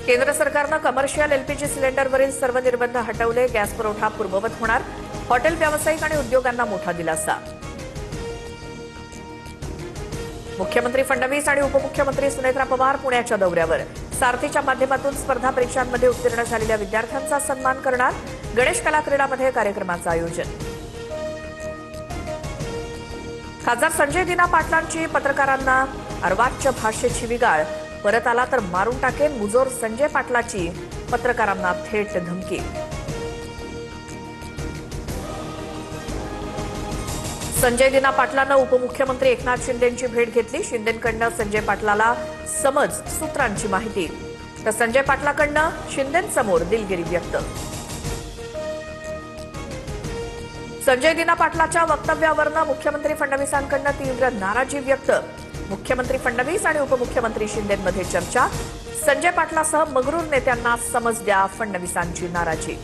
केंद्र सरकारनं commercial LPG सिलेंडरवरील सर्व निर्बंध हटवले. गॅस पुरवठा पूर्ववत होणार. हॉटेल व्यावसायिक आणि उद्योगांना मोठा दिलासा. मुख्यमंत्री फडणवीस आणि उपमुख्यमंत्री सुनेत्रा पवार पुण्याच्या दौऱ्यावर. सारथीच्या माध्यमातून स्पर्धा परीक्षांमध्ये उत्तीर्ण झालेल्या विद्यार्थ्यांचा सन्मान करणार. गणेश कला क्रीडामध्ये कार्यक्रमाचं आयोजन. खासदार संजय दिना पाटलांची पत्रकारांना अर्वाच्य भाषेची विगाळ. परत आला तर मारून टाकेन, मुजोर संजय पाटलाची पत्रकारांना थेट धमकी. संजय दिना पाटलांनं उपमुख्यमंत्री एकनाथ शिंदेंची भेट घेतली. शिंदेंकडनं संजय पाटलाला समज सूत्रांची माहिती, तर संजय पाटलाकडनं शिंदेंसमोर दिलगिरी व्यक्त. संजय दिना पाटलाच्या वक्तव्यावरनं मुख्यमंत्री फडणवीसांकडनं तीव्र नाराजी व्यक्त. मुख्यमंत्री फडणवीस आणि उपमुख्यमंत्री शिंदेंमध्ये चर्चा. संजय पाटलासह मगरूर नेत्यांना समज द्या, फडणवीसांची नाराजी.